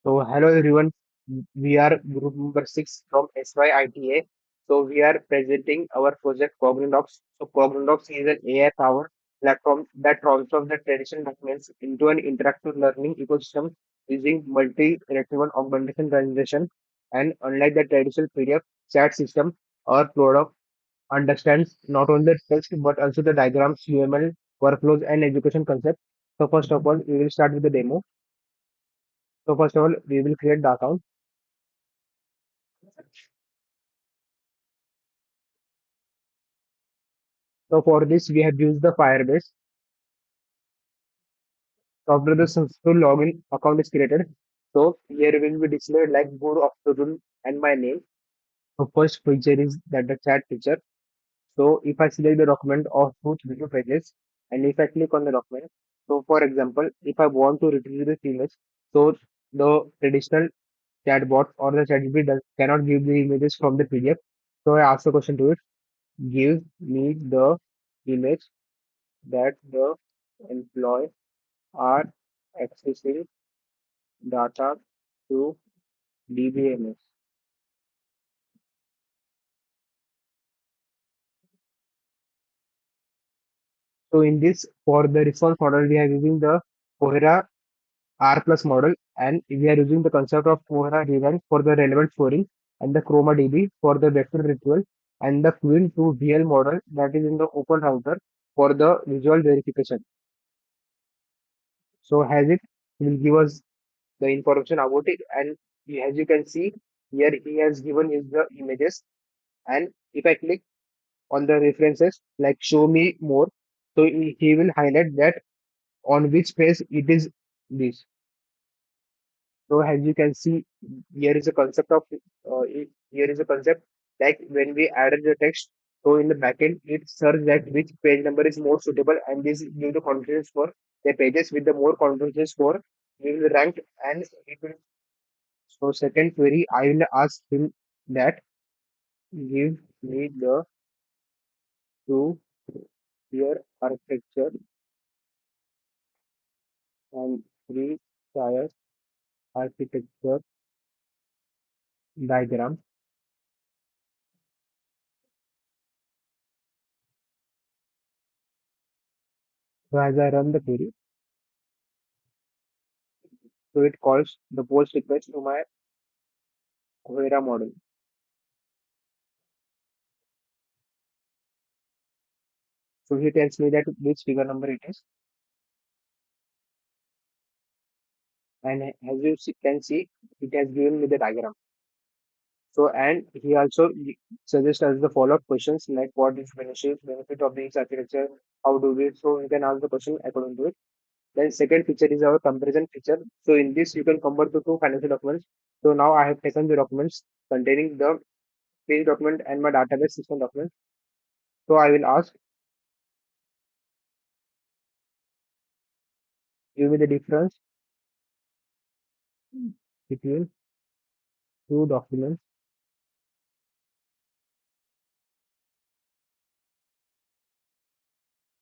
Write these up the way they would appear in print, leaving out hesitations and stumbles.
So, hello everyone. We are group number 6 from SYITA. So, we are presenting our project CogniDocs. So, CogniDocs is an AI-powered platform that transforms the traditional documents into an interactive learning ecosystem using multi-retrieval augmentation generation. And unlike the traditional PDF chat system, our product understands not only the text but also the diagrams, UML, workflows, and education concepts. So, first of all, we will start with the demo. So, first of all, we will create the account. So for this, we have used the Firebase. So after the successful login account is created, so here will be displayed like good afternoon and my name. So first feature is that the chat feature. So if I select the document of two video pages, and if I click on the document, so for example, if I want to retrieve this image, so the traditional chatbot or the ChatGPT cannot give the images from the PDF. So I ask the question to it, give me the image that the employee are accessing data through DBMS. So in this, for the response model, we are using the Cohera R plus model, and we are using the concept of Cohera rewrite for the relevant scoring, and the Chroma DB for the vector retrieval, and the Queen to VL model that is in the open router for the visual verification. So has it will give us the information about it, and as you can see here, he has given is the images, and if I click on the references like show me more, so he will highlight that on which page it is this. So as you can see, here is a concept of here is a concept like when we added the text, so in the backend it search that which page number is more suitable, and this give the confidence for the pages with the more confidence score we will rank, and it will. So second query I will ask him that give me the two tier architecture and three tier architecture diagram. So as I run the query, so it calls the post request to my Vera model. So he tells me that which figure number it is, and as you can see, it has given me the diagram. So and he also suggests us the follow-up questions like what is benefit of this architecture, how do we, so you can ask the question according to it. Then second feature is our comparison feature. So in this you can compare the two financial documents. So now I have taken the documents containing the page document and my database system document. So I will ask, give me the difference between two documents.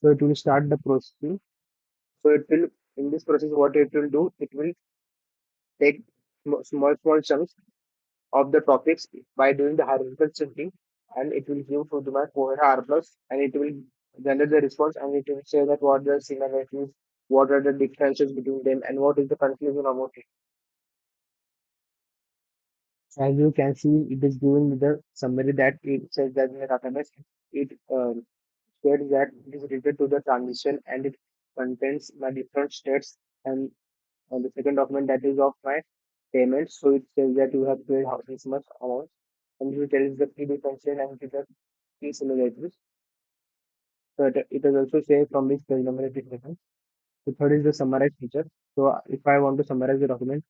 So it will start the processing. So it will, in this process, what it will do, it will take small chunks of the topics by doing the hierarchical shifting, and it will give to my Cohera R plus, and it will generate the response, and it will say that what the similarities, what are the differences between them, and what is the conclusion about it. As you can see, it is given with the summary that it says that in the database, it states that it is related to the transition, and it contains my different states, and on the second document that is of my payment. So it says that you have paid how this much amount, and it tells the key differential and the key similarities. So it is also say from which page number it is taken. The third is the summarize feature. So if I want to summarize the document,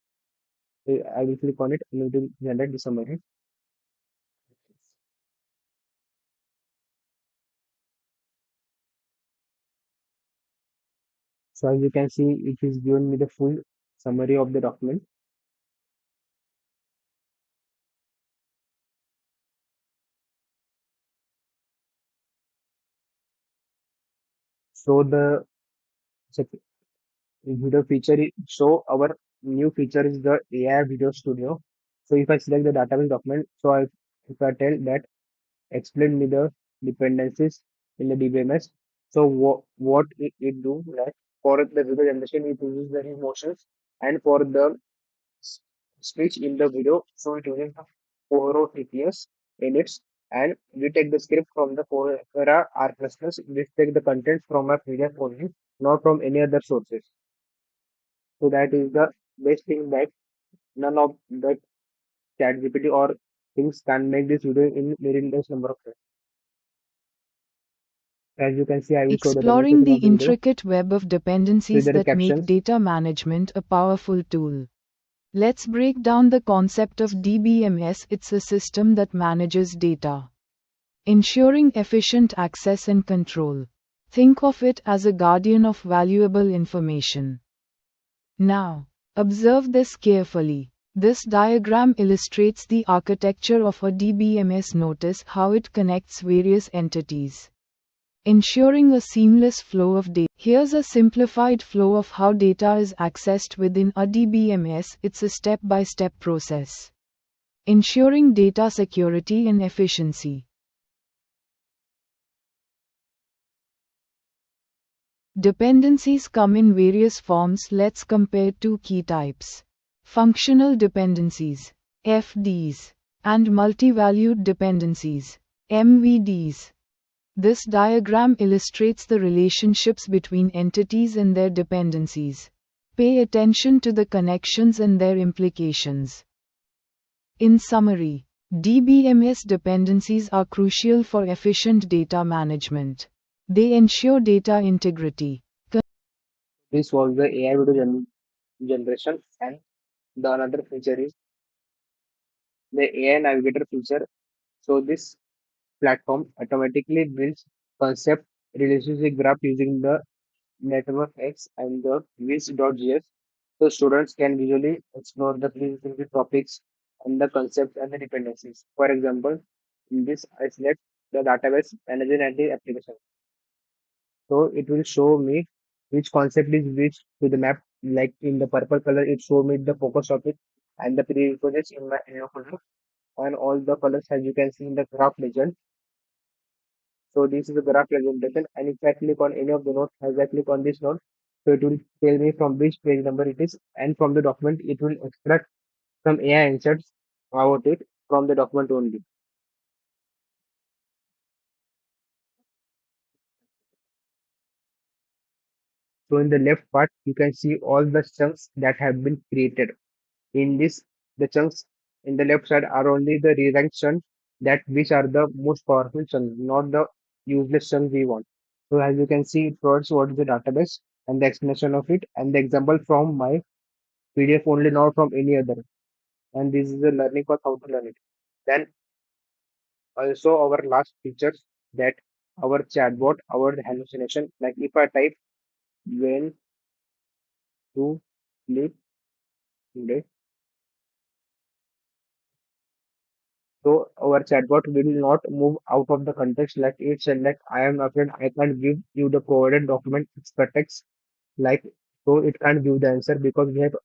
I will click on it and it will generate the summary. So as you can see, it is given me the full summary of the document. So the video feature is show our new feature is the AI video studio. So if I select the database document, if I tell that explain me the dependencies in the DBMS. So what it do, like for the video generation it uses the emotions, and for the s- speech in the video, so it uses the 4 TPS edits, and we take the script from the 4 R++. We take the content from a PDF only, not from any other sources. So that is the best thing, that none of the chat GPT or things can make this video in very less number of time. As you can see, I will show the Exploring demonstration the of the video. intricate web of So dependencies there are that make captions. data management a powerful tool. Let's break down the concept of DBMS. It's a system that manages data, ensuring efficient access and control. Think of it as a guardian of valuable information. Now, observe this carefully. This diagram illustrates the architecture of a DBMS. Notice how it connects various entities, ensuring a seamless flow of data. Here's a simplified flow of how data is accessed within a DBMS. It's a step-by-step process, ensuring data security and efficiency. Dependencies come in various forms. Let's compare two key types: functional dependencies, FDs, and multivalued dependencies, MVDs. This diagram illustrates the relationships between entities and their dependencies. Pay attention to the connections and their implications. In summary, DBMS dependencies are crucial for efficient data management. They ensure data integrity. This was the AI video generation, and the another feature is the AI navigator feature. So this platform automatically builds concept relationship graph using the network X and the vis.js. So students can visually explore the pre-existing topics and the concepts and the dependencies. For example, in this I select the database manager and the application. So it will show me which concept is which to the map. Like in the purple color, it show me the focus topic and the prerequisites in my area folder, and all the colors as you can see in the graph legend. So this is the graph presentation, and if I click on any of the nodes, as I click on this node, so it will tell me from which page number it is, and from the document it will extract some AI inserts about it from the document only. So in the left part, you can see all the chunks that have been created. In this, the chunks in the left side are only the rewrite chunks, that which are the most powerful chunks, not the useless chunks we want. So as you can see, it provides what is the database and the explanation of it, and the example from my PDF only, not from any other. And this is the learning path how to learn it. Then also our last features, that our chatbot, our hallucination. Like if I type when to sleep today, so our chatbot will not move out of the context. Like it said, like I am afraid I can't give you the provided document expertext. Like so, it can't give the answer because we have